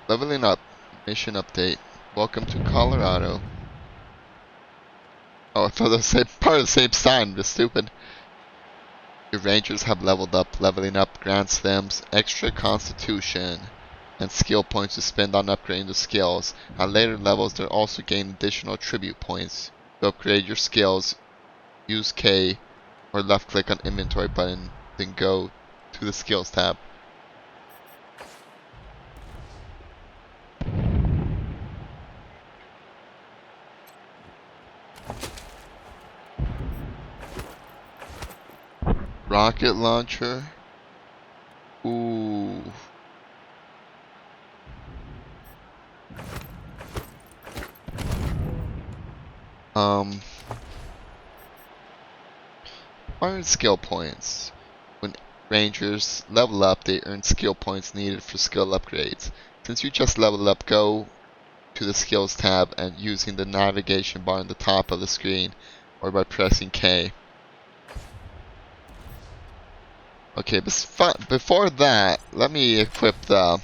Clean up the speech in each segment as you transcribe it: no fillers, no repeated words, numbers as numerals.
Leveling up. Mission update. Welcome to Colorado. Oh, I thought that was part of the same sign. Just stupid. Your rangers have leveled up. Leveling up grants them extra constitution and skill points to spend on upgrading the skills. At later levels, they'll also gain additional tribute points. To upgrade your skills, use K or left click on inventory button, then go to the skills tab. Rocket launcher. Ooh. Earn skill points. When rangers level up, they earn skill points needed for skill upgrades. Since you just leveled up, go to the skills tab and using the navigation bar on the top of the screen or by pressing K. Okay, before that, let me equip the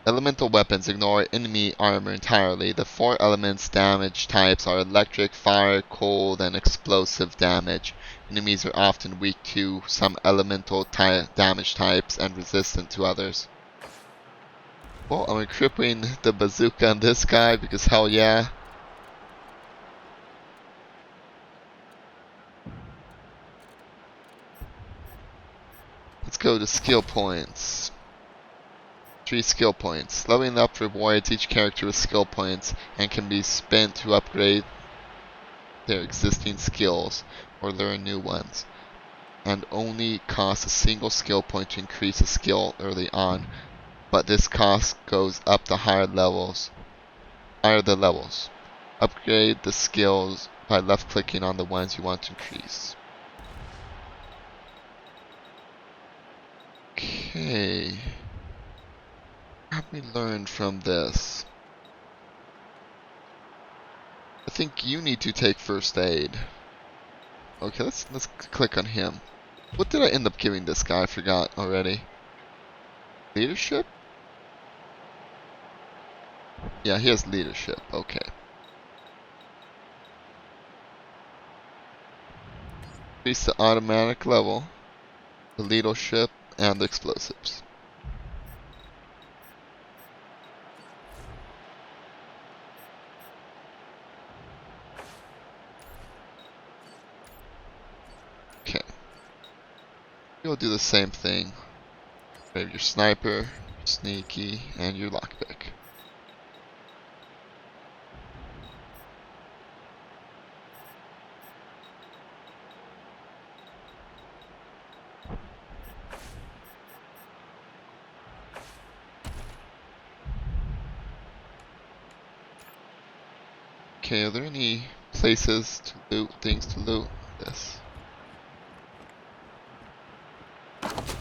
elemental weapons. Ignore enemy armor entirely. The 4 elements damage types are electric, fire, cold, and explosive damage. Enemies are often weak to some elemental damage types and resistant to others. Well, I'm equipping the bazooka on this guy because hell yeah. Let's go to skill points. 3 skill points. Leveling up rewards each character with skill points and can be spent to upgrade their existing skills or learn new ones, and only costs a single skill point to increase a skill early on, but this cost goes up the higher the levels. Upgrade the skills by left clicking on the ones you want to increase. Okay. What have we learned from this? I think you need to take first aid. Okay, let's click on him. What did I end up giving this guy? I forgot already. Leadership? Yeah, he has leadership. Okay. Increase the automatic level, the leadership, and the explosives. Okay. You'll do the same thing. Grab your sniper, your sneaky, and your lockpick. Okay, are there any places to loot, things to loot? This. Let's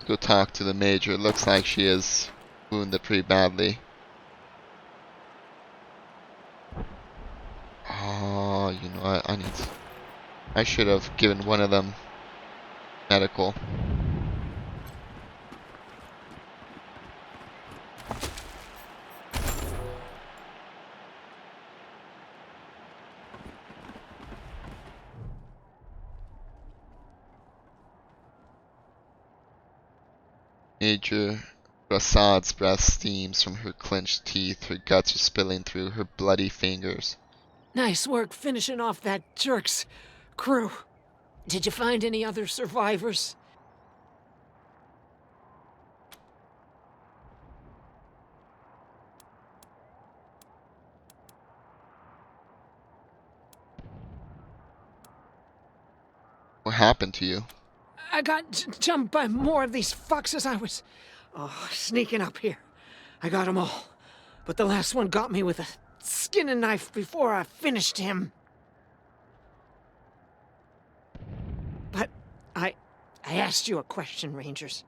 go talk to the major. It looks like she is wounded pretty badly. Oh, you know what? I should have given one of them medical. Major Rassad's breath steams from her clenched teeth. Her guts are spilling through her bloody fingers. Nice work finishing off that jerk's crew. Did you find any other survivors? What happened to you? I got jumped by more of these foxes. I was sneaking up here. I got them all. But the last one got me with a skinning knife before I finished him. But I asked you a question, Rangers.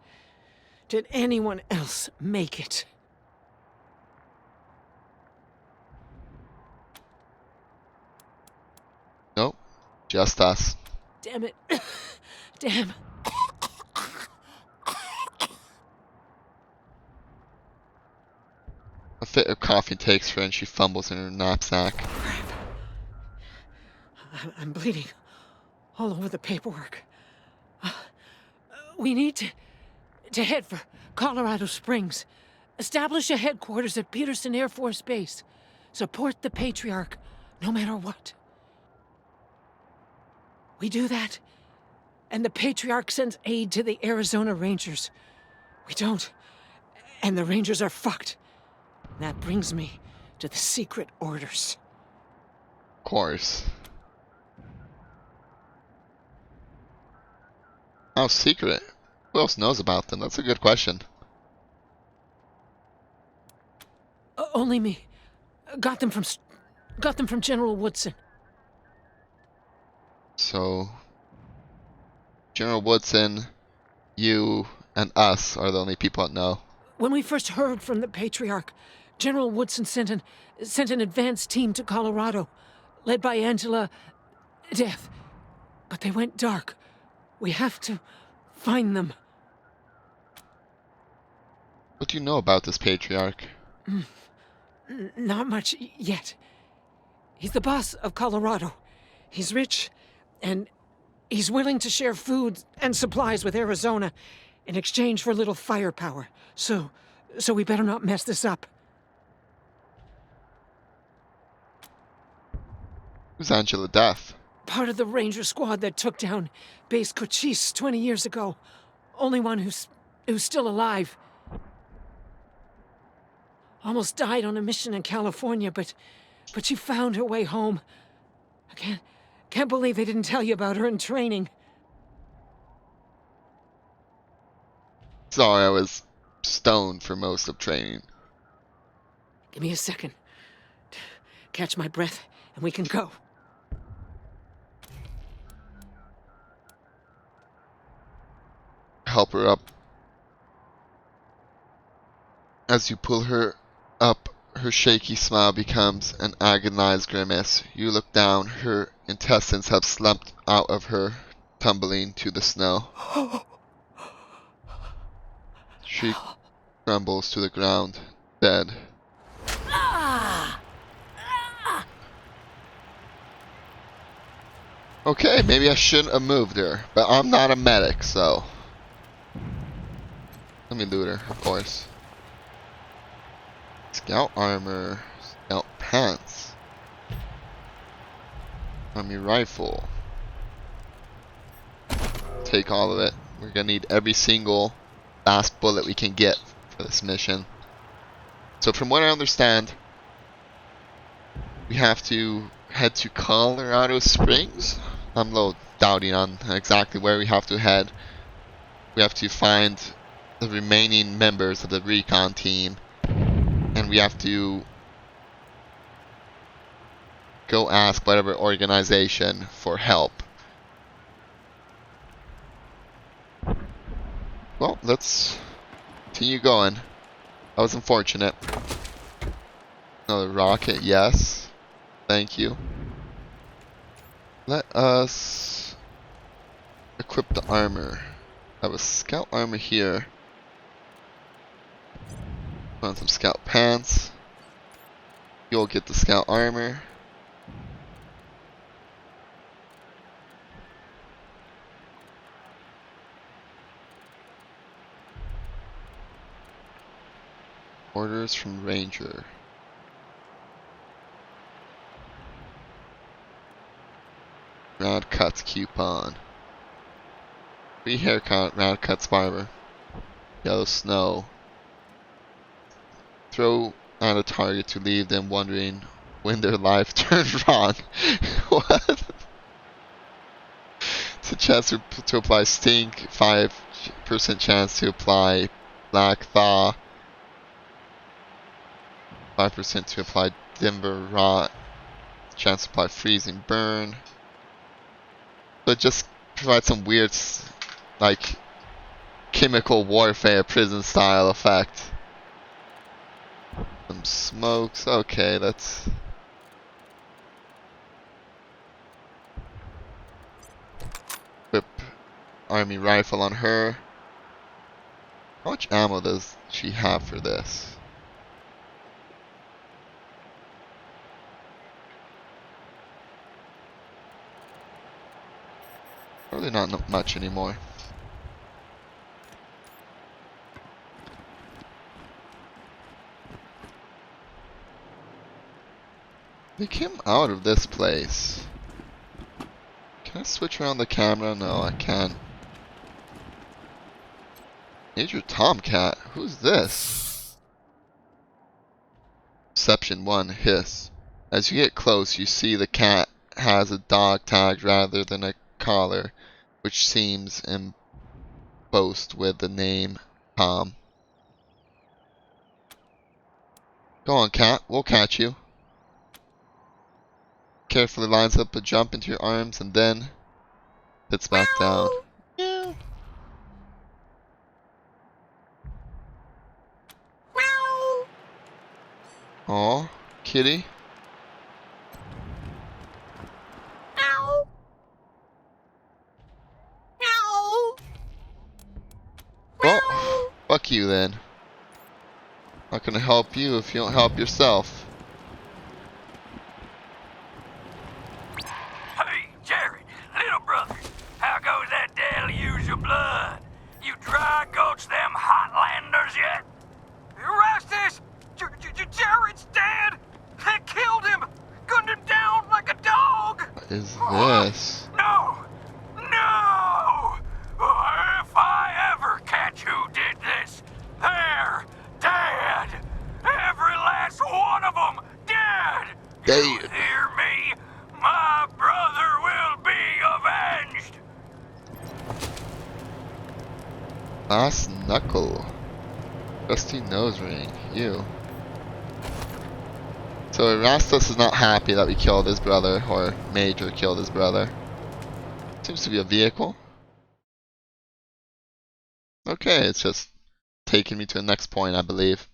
Did anyone else make it? Nope. Just us. Damn it. Damn. A fit of coughing takes her and she fumbles in her knapsack. Crap. I'm bleeding all over the paperwork. We need to head for Colorado Springs. Establish a headquarters at Peterson Air Force Base. Support the Patriarch, no matter what. We do that, and the Patriarch sends aid to the Arizona Rangers. We don't, and the Rangers are fucked. That brings me to the secret orders. Of course. How secret? Who else knows about them? That's a good question. Only me. Got them from General Woodson. So, General Woodson, you, and us are the only people that know. When we first heard from the Patriarch, General Woodson sent an advance team to Colorado, led by Angela Death. But they went dark. We have to find them. What do you know about this Patriarch? Not much yet. He's the boss of Colorado. He's rich, and he's willing to share food and supplies with Arizona in exchange for a little firepower. So we better not mess this up. Who's Angela Death? Part of the Ranger squad that took down Base Cochise 20 years ago. Only one who's still alive. Almost died on a mission in California, but she found her way home. I can't believe they didn't tell you about her in training. Sorry, I was stoned for most of training. Give me a second. Catch my breath, and we can go. Help her up. As you pull her up, her shaky smile becomes an agonized grimace. You look down, her intestines have slumped out of her, tumbling to the snow. She crumbles to the ground, dead. Okay, maybe I shouldn't have moved her, but I'm not a medic, so... Let me loot her, of course. Scout armor, scout pants, army rifle. Take all of it. We're gonna need every single last bullet we can get for this mission. So from what I understand, we have to head to Colorado Springs. I'm a little doubting on exactly where we have to head. We have to find the remaining members of the recon team, and we have to go ask whatever organization for help. Well, let's continue going. That was unfortunate. Another rocket, yes. Thank you. Let us equip the armor. I have a scout armor here. Want some scout pants. You'll get the scout armor. Orders from Ranger. Rad Cuts coupon. Free haircut, Rad Cuts barber. Yellow snow. Throw at a target to leave them wondering when their life turned wrong. What? It's a chance to apply stink. 5% chance to apply black thaw. 5% to apply Denver rot. Chance to apply freezing burn. But just provide some weird, like, chemical warfare prison style effect. Some smokes. Okay, army rifle on her. How much ammo does she have for this? Probably not much anymore. They came out of this place. Can I switch around the camera? No, I can't. Major Tomcat? Who's this? Perception 1, hiss. As you get close, you see the cat has a dog tag rather than a collar, which seems embossed with the name Tom. Go on, cat. We'll catch you. Carefully lines up a jump into your arms and then sits back down. Yeah. Aw, kitty. Well, fuck you then. Not gonna help you if you don't help yourself. Hey, Jared, little brother, how goes that deluge blood? You dry gulched them Hotlanders yet? Rastus! Jared's dead! They killed him! Gunned him down like a dog! What is this? No! No! If I ever catch who did this, they're dead! Every last one of them dead! You Dead. hear me? My brother will be avenged! Last knuckle. Rusty nose ring. You. So Erastus is not happy that we killed his brother, or Major killed his brother. Seems to be a vehicle. Okay, it's just taking me to the next point, I believe.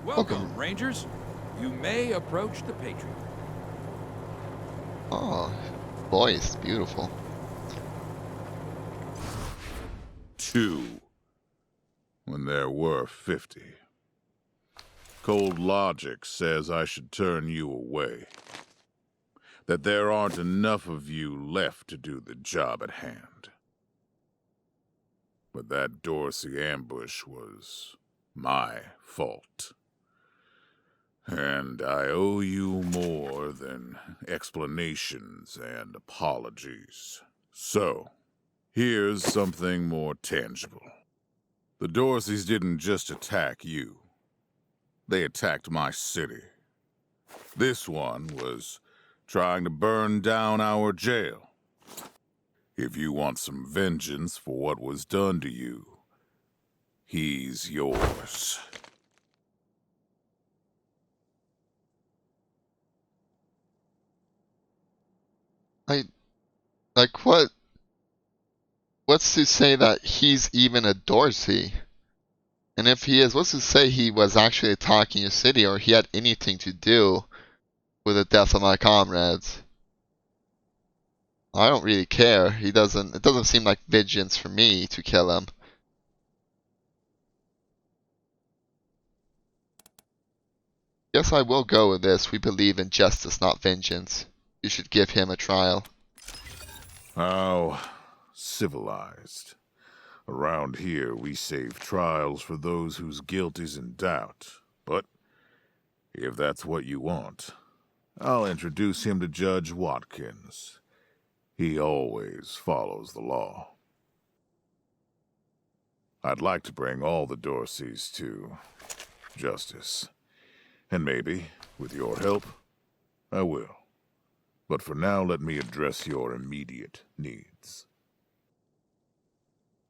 Welcome, Rangers. You may approach the Patriot. Oh, voice, beautiful. 2 when there were 50. Cold logic says I should turn you away. That there aren't enough of you left to do the job at hand. But that Dorsey ambush was my fault. And I owe you more than explanations and apologies. So, here's something more tangible. The Dorseys didn't just attack you. They attacked my city. This one was trying to burn down our jail. If you want some vengeance for what was done to you, he's yours. Like what? What's to say that he's even a Dorsey? And if he is, what's to say he was actually attacking your city or he had anything to do with the death of my comrades? I don't really care. It doesn't seem like vengeance for me to kill him. Guess I will go with this. We believe in justice, not vengeance. You should give him a trial. How civilized. Around here, we save trials for those whose guilt is in doubt. But if that's what you want, I'll introduce him to Judge Watkins. He always follows the law. I'd like to bring all the Dorseys to justice. And maybe, with your help, I will. But for now, let me address your immediate needs.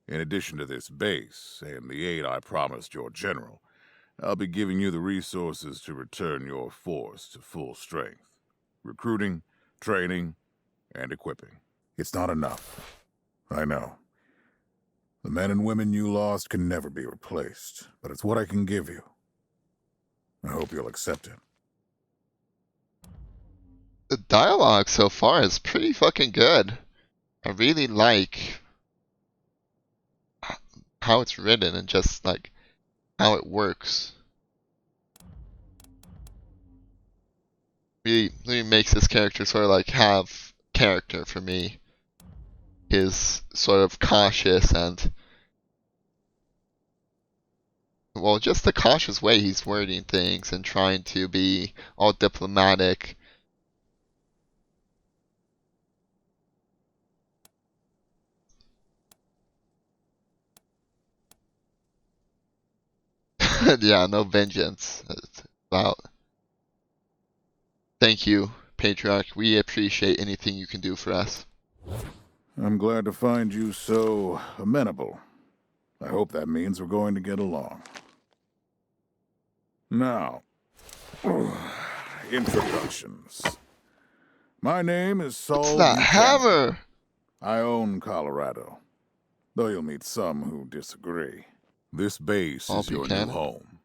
In addition to this base and the aid I promised your general, I'll be giving you the resources to return your force to full strength. Recruiting, training, and equipping. It's not enough. I know. The men and women you lost can never be replaced, but it's what I can give you. I hope you'll accept it. The dialogue so far is pretty fucking good. I really like how it's written and just like how it works. Really makes this character sort of like have character for me. His sort of cautious and, well, just the cautious way he's wording things and trying to be all diplomatic. Yeah, no vengeance. It's about. Thank you, Patriarch. We appreciate anything you can do for us. I'm glad to find you so amenable. I hope that means we're going to get along. Now, introductions. My name is Saul What's that Buchanan. hammer? I own Colorado, though you'll meet some who disagree. This base Saul is your new Buchanan? home.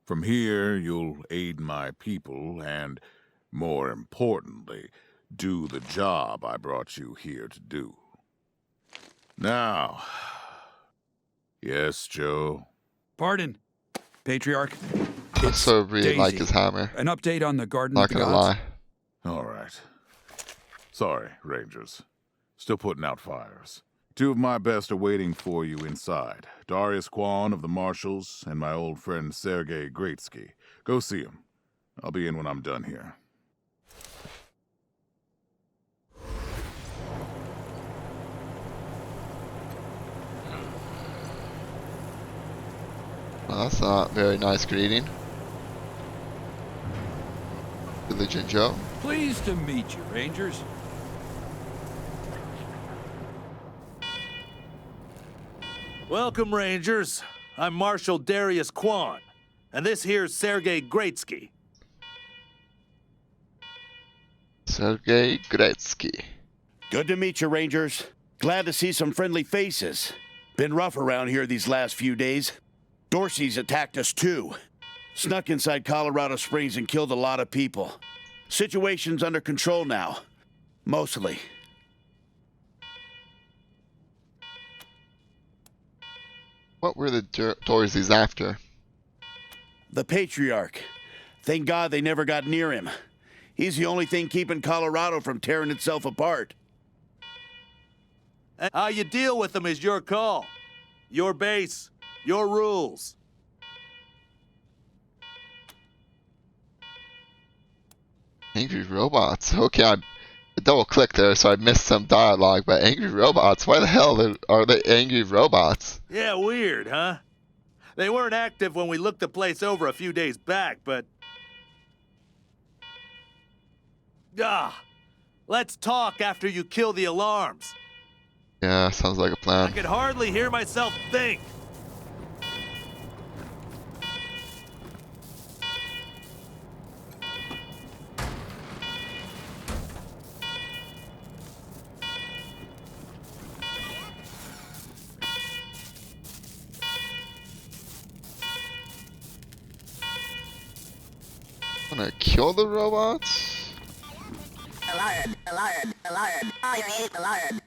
From here, you'll aid my people and, more importantly, do the job I brought you here to do. Now, yes, Joe? Pardon, Patriarch. I It's sort of really like Daisy. his hammer. An update on the Garden Not of the gonna Gods? lie. All right. Sorry, Rangers. Still putting out fires. Two of my best are waiting for you inside. Darius Kwan of the Marshals and my old friend Sergei Greatsky. Go see him. I'll be in when I'm done here. Well, that's not a very nice greeting. Religion Joe. Pleased to meet you, Rangers. Welcome, Rangers. I'm Marshal Darius Kwan, and this here's Sergei Greatsky. Sergei Greatsky. Good to meet you, Rangers. Glad to see some friendly faces. Been rough around here these last few days. Dorsey's attacked us too. Snuck inside Colorado Springs and killed a lot of people. Situation's under control now. Mostly. What were the Dorseys after? The Patriarch. Thank God they never got near him. He's the only thing keeping Colorado from tearing itself apart. How you deal with them is your call. Your base, your rules. Angry robots. Okay, I double clicked there, so I missed some dialogue. But angry robots. Why the hell are they angry robots? Yeah, weird, huh? They weren't active when we looked the place over a few days back, but... let's talk after you kill the alarms. Yeah, sounds like a I plan. could hardly hear myself think. Wanna kill the robots? Alarm, alarm, alarm, fire ant alarm.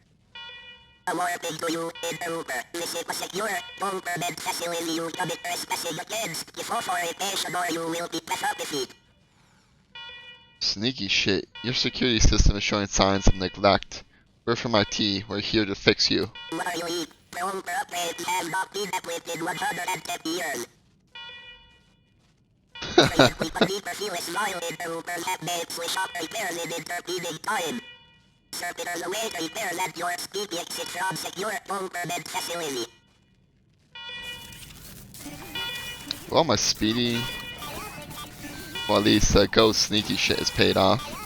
A warning to you, intruder. Visit a secure bunker bed facility you commit trespassing against. If authorization or you will be defeated. Sneaky shit. Your security system is showing signs of neglect. We're from IT. We're here to fix you. What are you eat? Bunker upgrades has not been equipped in 110 years. We can deeper feel a smile interrupters have made switch up repairs in intervening time. Servitors await repairs at your speedy exit from secure bunker bed facility. Well, my speedy... Well, at least ghost sneaky shit is paid off.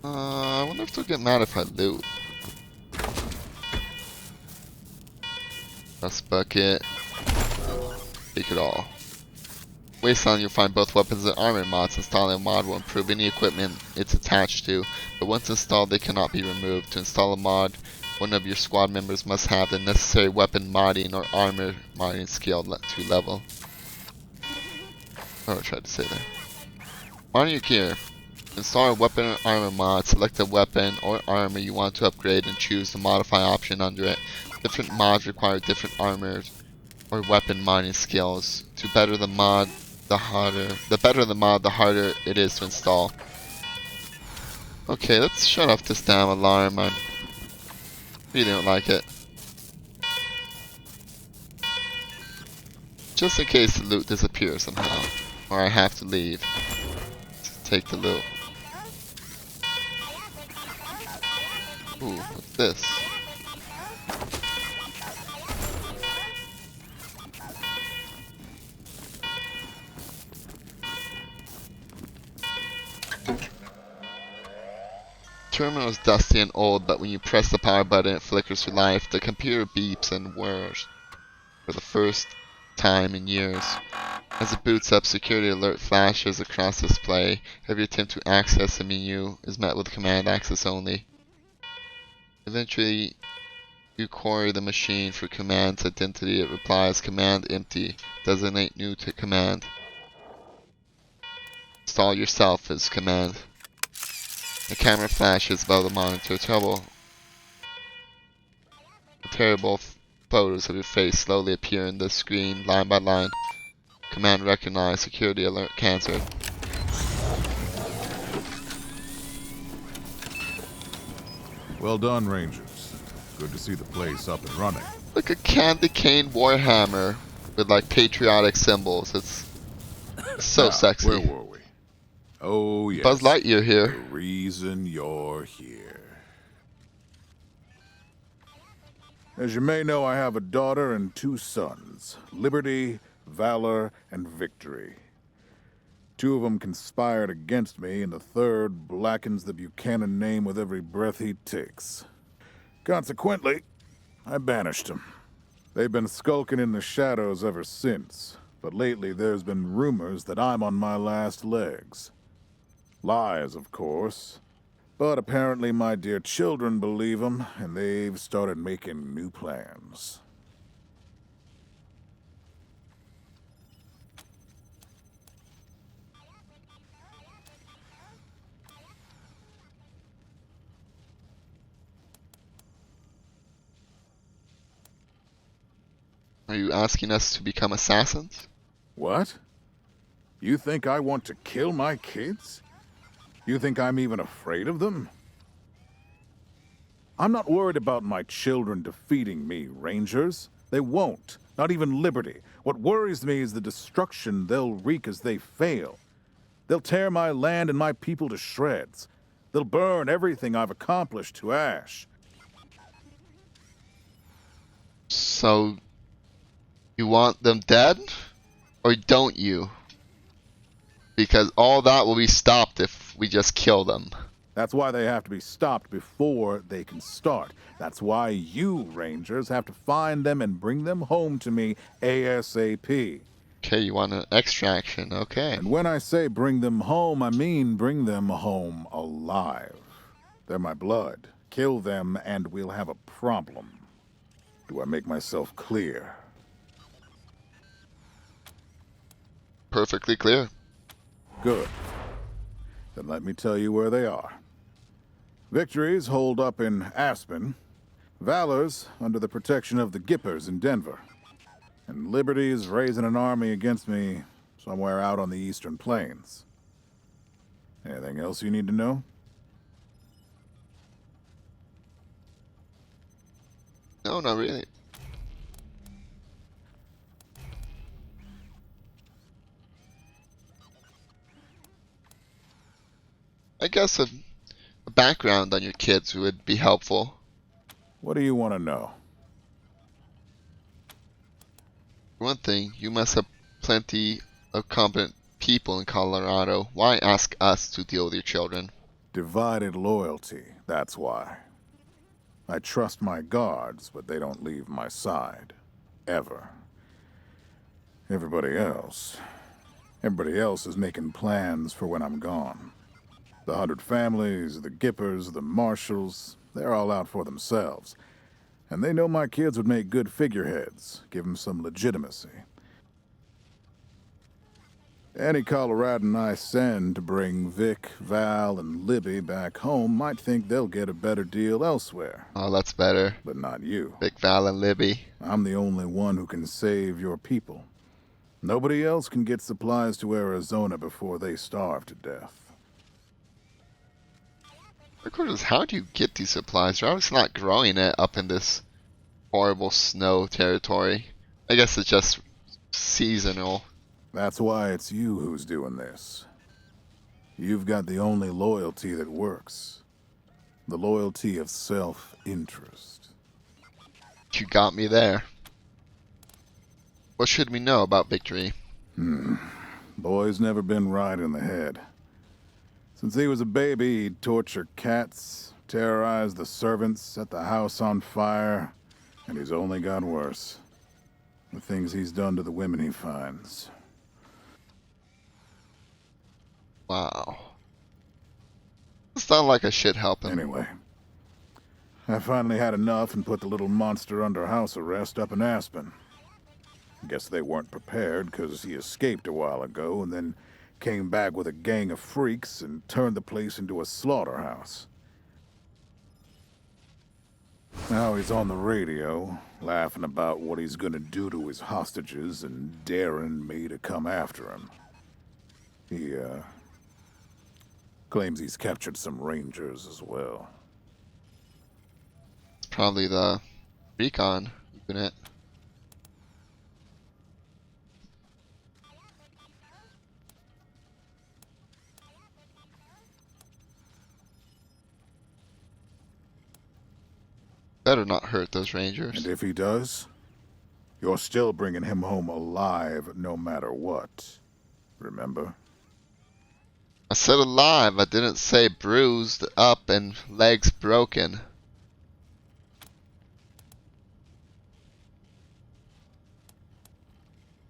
I wonder wonder if they'll get mad if I loot. Rust bucket. Take it all. Wasteland, you'll find both weapons and armor mods. Installing a mod will improve any equipment it's attached to, but once installed they cannot be removed. To install a mod, one of your squad members must have the necessary weapon modding or armor modding skill to level. Oh, I tried to say that. On your gear, install a weapon or armor mod, select the weapon or armor you want to upgrade and choose the modify option under it. Different mods require different armor or weapon modding skills. To better the mod, the better the mod, the harder it is to install. Okay, let's shut off this damn alarm. I really don't like it. Just in case the loot disappears somehow, or I have to leave to take the loot. Ooh, what's this? The terminal is dusty and old, but when you press the power button it flickers to life. The computer beeps and whirs for the first time in years. As it boots up, security alert flashes across the display. Every attempt to access the menu is met with command access only. Eventually, you query the machine for command's identity. It replies, command empty. Designate new to command. Install yourself as command. The camera flashes above the monitor. Terrible photos of your face slowly appear in the screen, line by line. Command recognized. Security alert cancelled. Well done, Rangers. Good to see the place up and running. Like a candy cane warhammer with like patriotic symbols. It's so Now, sexy. Where were we? Oh, yes. Buzz Lightyear here. The reason you're here. As you may know, I have a daughter and 2 sons. Liberty, Valor, and Victory. 2 of them conspired against me, and the 3rd blackens the Buchanan name with every breath he takes. Consequently, I banished them. They've been skulking in the shadows ever since, but lately there's been rumors that I'm on my last legs. Lies, of course. But apparently my dear children believe them, and they've started making new plans. Are you asking us to become assassins? What? You think I want to kill my kids? You think I'm even afraid of them? I'm not worried about my children defeating me, Rangers. They won't. Not even Liberty. What worries me is the destruction they'll wreak as they fail. They'll tear my land and my people to shreds. They'll burn everything I've accomplished to ash. So, you want them dead? Or don't you? Because all that will be stopped if we just kill them. That's why they have to be stopped before they can start. That's why you, Rangers, have to find them and bring them home to me ASAP. Okay, you want an extraction, okay. And when I say bring them home, I mean bring them home alive. They're my blood. Kill them and we'll have a problem. Do I make myself clear? Perfectly clear. Good. Then let me tell you where they are. Victory's holed up in Aspen. Valor's under the protection of the Gippers in Denver. And Liberty's raising an army against me somewhere out on the Eastern Plains. Anything else you need to know? No, not really. I guess a background on your kids would be helpful. What do you want to know? For one thing, you must have plenty of competent people in Colorado. Why ask us to deal with your children? Divided loyalty, that's why. I trust my guards, but they don't leave my side. Ever. Everybody else is making plans for when I'm gone. The 100 families, the Gippers, the Marshals, they're all out for themselves. And they know my kids would make good figureheads, give them some legitimacy. Any Coloradan I send to bring Vic, Val, and Libby back home might think they'll get a better deal elsewhere. Oh, that's better. But not you. Big Val and Libby. I'm the only one who can save your people. Nobody else can get supplies to Arizona before they starve to death. Regardless, how do you get these supplies? You're obviously not growing it up in this horrible snow territory. I guess it's just seasonal. That's why it's you who's doing this. You've got the only loyalty that works. The loyalty of self-interest. You got me there. What should we know about Victory? Boy's never been right in the head. Since he was a baby, he'd torture cats, terrorize the servants, set the house on fire, and he's only got worse. The things he's done to the women he finds. Wow. It's not like I should help him. Anyway, I finally had enough and put the little monster under house arrest up in Aspen. Guess they weren't prepared because he escaped a while ago and then came back with a gang of freaks and turned the place into a slaughterhouse. Now he's on the radio, laughing about what he's gonna do to his hostages and daring me to come after him. He, claims he's captured some rangers as well. It's probably the recon unit. Better not hurt those rangers. And if he does, you're still bringing him home alive no matter what. Remember? I said alive, I didn't say bruised up and legs broken. What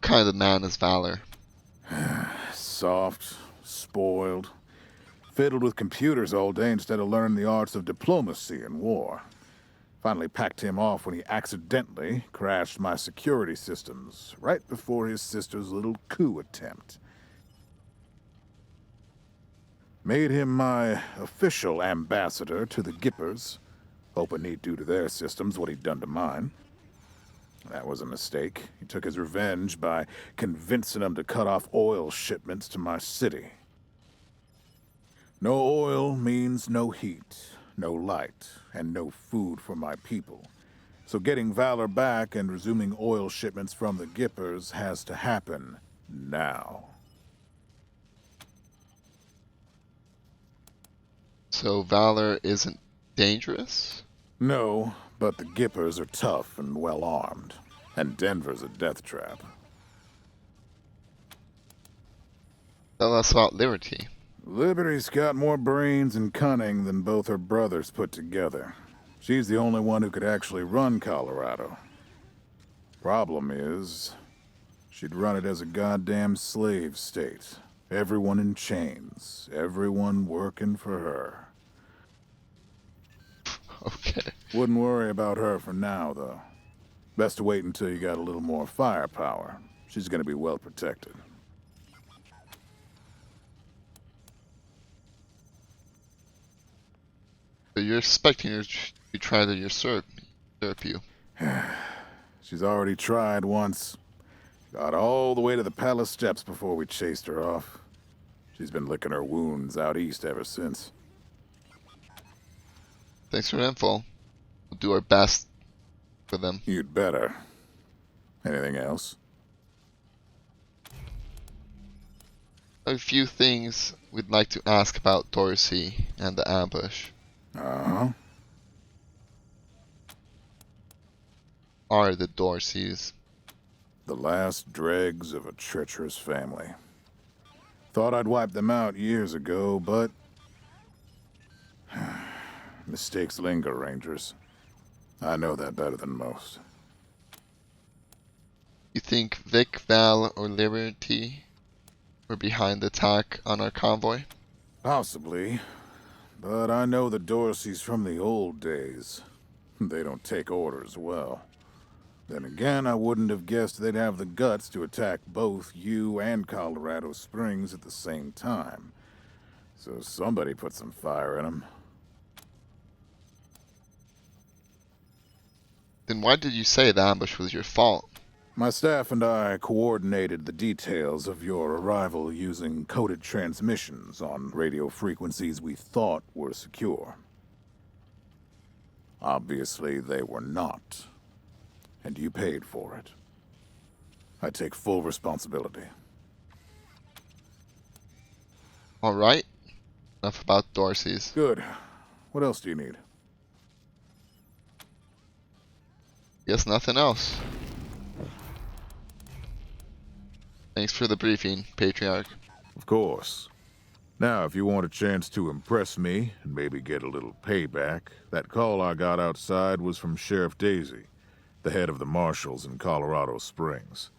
kind of man is Valor? Soft, spoiled, fiddled with computers all day instead of learning the arts of diplomacy and war. Finally packed him off when he accidentally crashed my security systems right before his sister's little coup attempt. Made him my official ambassador to the Gippers, hoping he'd do to their systems what he'd done to mine. That was a mistake. He took his revenge by convincing them to cut off oil shipments to my city. No oil means no heat, no light, and no food for my people. So getting Valor back and resuming oil shipments from the Gippers has to happen now. So Valor isn't dangerous? No, but the Gippers are tough and well-armed. And Denver's a death trap. Tell us about Liberty. Liberty's got more brains and cunning than both her brothers put together. She's the only one who could actually run Colorado. Problem is, she'd run it as a goddamn slave state. Everyone in chains. Everyone working for her. Okay. Wouldn't worry about her for now, though. Best to wait until you got a little more firepower. She's gonna be well protected. So you're expecting her to try to usurp you. She's already tried once. Got all the way to the palace steps before we chased her off. She's been licking her wounds out east ever since. Thanks for the info. We'll do our best for them. You'd better. Anything else? A few things we'd like to ask about Dorsey and the ambush. Uh-huh. Are the Dorseys? The last dregs of a treacherous family. Thought I'd wiped them out years ago, but Mistakes linger, Rangers. I know that better than most. You think Vic, Val, or Liberty were behind the attack on our convoy? Possibly. But I know the Dorseys from the old days. They don't take orders well. Then again, I wouldn't have guessed they'd have the guts to attack both you and Colorado Springs at the same time. So somebody put some fire in them. Then why did you say the ambush was your fault? My staff and I coordinated the details of your arrival using coded transmissions on radio frequencies we thought were secure. Obviously, they were not. And you paid for it. I take full responsibility. Alright. Enough about Dorsey's. Good. What else do you need? Guess nothing else. Thanks for the briefing, Patriarch. Of course. Now, if you want a chance to impress me and maybe get a little payback, that call I got outside was from Sheriff Daisy, the head of the marshals in Colorado Springs.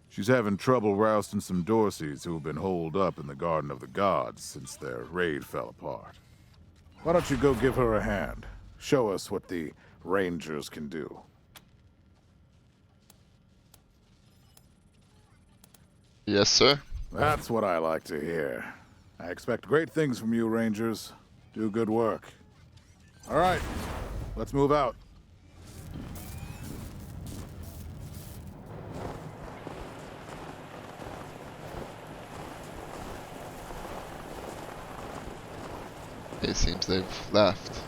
She's having trouble rousting some Dorseys who have been holed up in the Garden of the Gods since their raid fell apart. Why don't you go give her a hand? Show us what the Rangers can do. Yes, sir. That's what I like to hear. I expect great things from you, Rangers. Do good work. All right, let's move out. It seems they've left.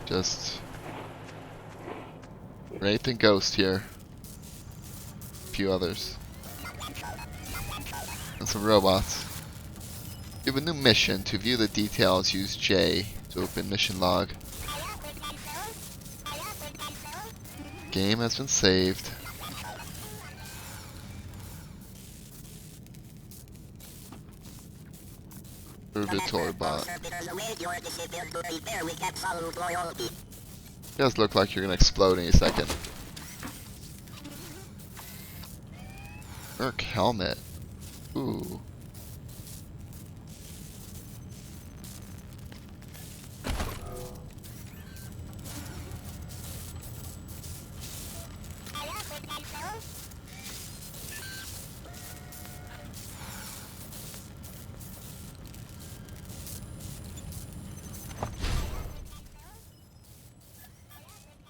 Just Wraith and Ghost here. A few others. And some robots. You have a new mission. To view the details, use J to open mission log. Game has been saved. Purgatory bot. You guys look like you're gonna explode any second. Merc helmet. Ooh.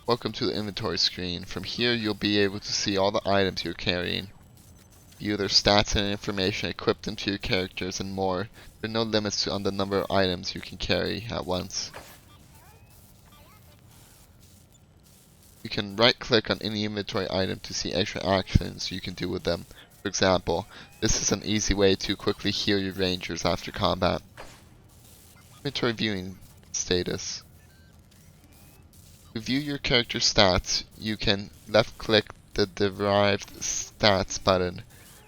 Welcome to the inventory screen. From here you'll be able to see all the items you're carrying. View their stats and information, equip them to your characters, and more. There are no limits on the number of items you can carry at once. You can right click on any inventory item to see extra actions you can do with them. For example, this is an easy way to quickly heal your rangers after combat. Inventory viewing status. To view your character stats, you can left click the derived stats button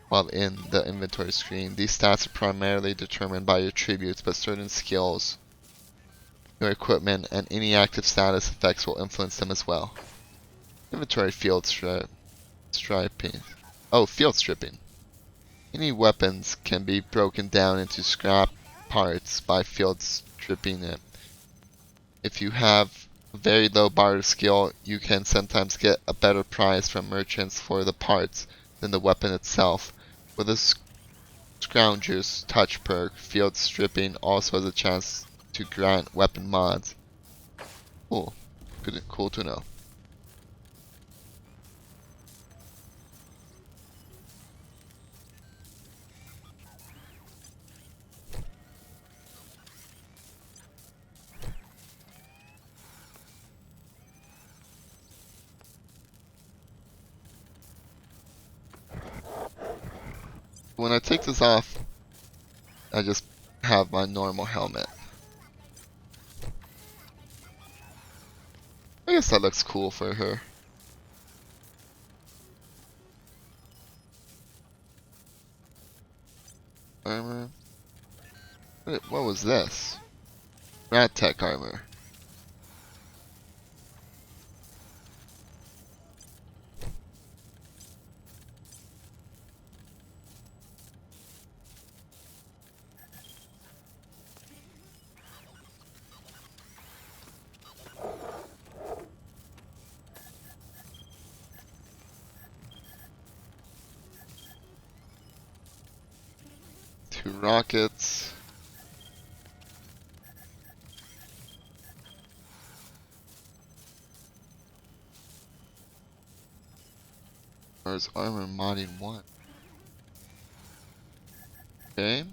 while in the inventory screen. These stats are primarily determined by your attributes, but certain skills, your equipment, and any active status effects will influence them as well. Inventory field stripping. Oh, field stripping. Any weapons can be broken down into scrap parts by field stripping it. If you have a very low barter skill, you can sometimes get a better price from merchants for the parts than the weapon itself. With a Scrounger's touch perk, field stripping also has a chance to grant weapon mods. Cool. Cool to know. When I take this off, I just have my normal helmet. I guess that looks cool for her. Armor. What was this? Not tech armor. Two rockets. Or is armor modding 1? Okay.